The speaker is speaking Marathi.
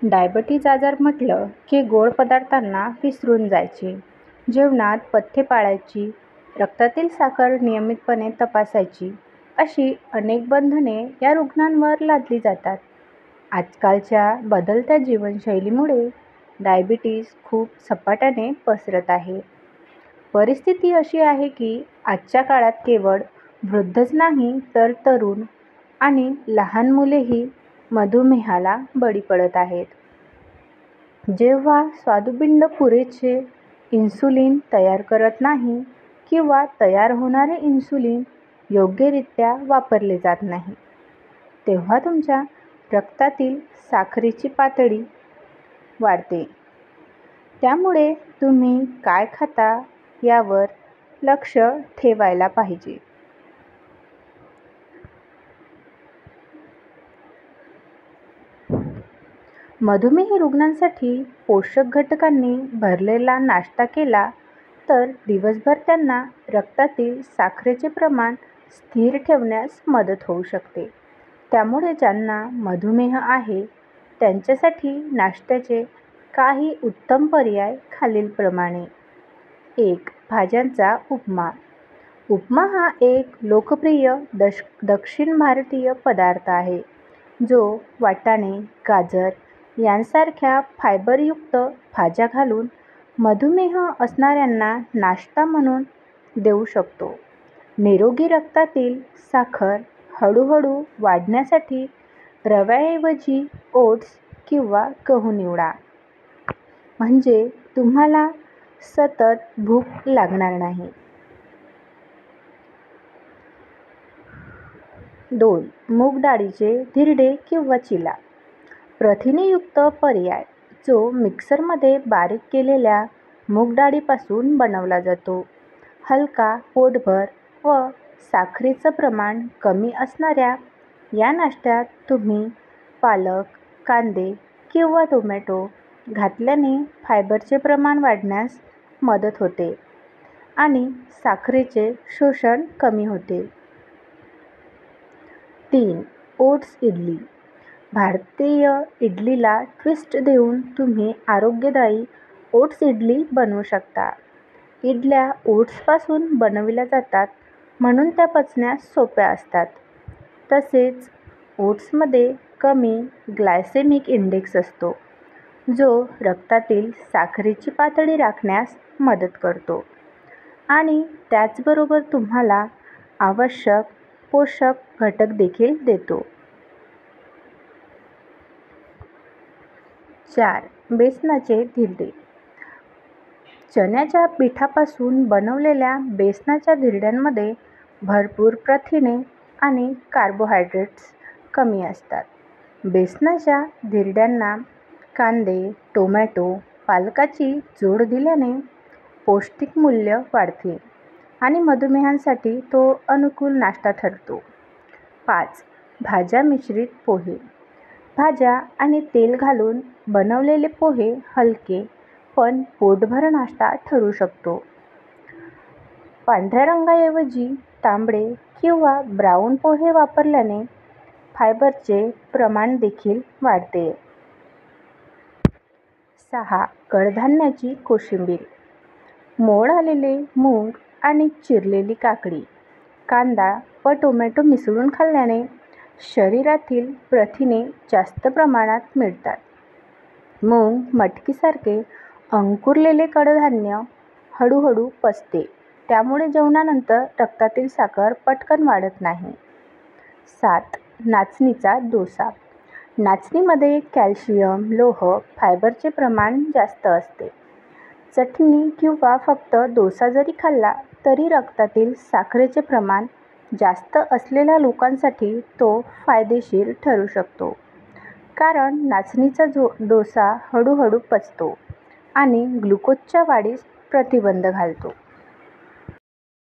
डायबिटीज आजार म्हटलं की गोड पदार्थांना विसरून जायचे, जेवणात पथ्ये पाळायची, रक्तातील साखर नियमितपणे तपासायची, अशी अनेक बंधने या रुग्णांवर लादली जातात. आजकालच्या बदलत्या जीवनशैलीमुळे डायबिटीज खूप झपाट्याने पसरत आहे. परिस्थिती अशी आहे की आजच्या काळात केवळ वृद्धच नाही तर तरुण आणि लहान मुलेही मधुमेहाला बळी पडत आहेत. जेव्हा स्वादुपिंड पुरेसे इन्सुलिन तयार करत नाही किंवा तयार होणारे इन्सुलिन योग्यरित्या वापरले जात नाही, तेव्हा तुमच्या रक्तातील साखरेची पातळी वाढते. त्यामुळे तुम्ही काय खाता यावर लक्ष ठेवायला पाहिजे. मधुमेही रुग्णांसाठी पोषक घटकांनी भरलेला नाश्ता केला तर दिवसभर त्यांना रक्तातील साखरेचे प्रमाण स्थिर ठेवण्यास मदत होऊ शकते. त्यामुळे ज्यांना मधुमेह आहे त्यांच्यासाठी नाश्त्याचे काही उत्तम पर्याय खालीलप्रमाणे. 1. भाज्यांचा उपमा. उपमा हा एक लोकप्रिय दक्षिण भारतीय पदार्थ आहे, जो वाटाणे, गाजर यांसारख्या फायबरयुक्त भाज्या घालून मधुमेह असणाऱ्यांना नाश्ता म्हणून देऊ शकतो. निरोगी रक्तातील साखर हळूहळू वाढण्यासाठी रव्याऐवजी ओट्स किंवा गहू निवडा, म्हणजे तुम्हाला सतत भूक लागणार नाही. 2. मूग डाळीचे धिरडे किंवा चिला. प्रथिनेयुक्त पर्याय, जो मिक्सरमध्ये बारीक केलेल्या मूग डाळीपासून बनवला जातो. हलका, पोटभर व साखरेचं प्रमाण कमी असणाऱ्या या नाश्त्यात तुम्ही पालक, कांदे किंवा टोमॅटो घातल्याने फायबरचे प्रमाण वाढण्यास मदत होते आणि साखरेचे शोषण कमी होते. 3. ओट्स इडली. भारतीय इडलीला ट्विस्ट देऊन तुम्ही आरोग्यदायी ओट्स इडली बनवू शकता. इडल्या ओट्सपासून बनविल्या जातात म्हणून त्या पचण्यास सोप्या असतात. तसेच ओट्समध्ये कमी ग्लायसेमिक इंडेक्स असतो, जो रक्तातील साखरेची पातळी राखण्यास मदत करतो आणि त्याचबरोबर तुम्हाला आवश्यक पोषक घटक देखील देतो. 4. बेसनाचे धिरडे. चण्याच्या पिठापासून बनवलेल्या बेसनाच्या धिरड्यांमध्ये भरपूर प्रथिने आणि कार्बोहायड्रेट्स कमी असतात. बेसनाच्या धिरड्यांना कांदे, टोमॅटो, पालकाची जोड दिल्याने पौष्टिक मूल्य वाढते आणि मधुमेहांसाठी तो अनुकूल नाश्ता ठरतो. 5. भाज्या मिश्रित पोहे. भाज्या आणि तेल घालून बनवलेले पोहे हलके पण पोटभर नाश्ता ठरू शकतो. पांढऱ्या रंगाऐवजी तांबडे किंवा ब्राऊन पोहे वापरल्याने फायबरचे प्रमाण देखील वाढते. 6. कडधान्याची कोशिंबीर. मोड आलेले मूग आणि चिरलेली काकडी, कांदा व टोमॅटो मिसळून खाल्ल्याने शरीरातील प्रथिने जास्त प्रमाणात मिळतात. मूग मटकीसारखे अंकुरलेले कडधान्य हळूहळू पचते, त्यामुळे जेवणानंतर रक्तातील साखर पटकन वाढत नाही. 7. नाचणीचा डोसा. नाचणीमध्ये कॅल्शियम, लोह, फायबरचे प्रमाण जास्त असते. चटणी किंवा फक्त डोसा जरी खाल्ला तरी रक्तातील साखरेचे प्रमाण जास्त असलेल्या लोकांसाठी तो फायदेशीर ठरू शकतो, कारण नाचणीचा डोसा हळूहळू पचतो आणि ग्लुकोजच्या वाढीस प्रतिबंध घालतो.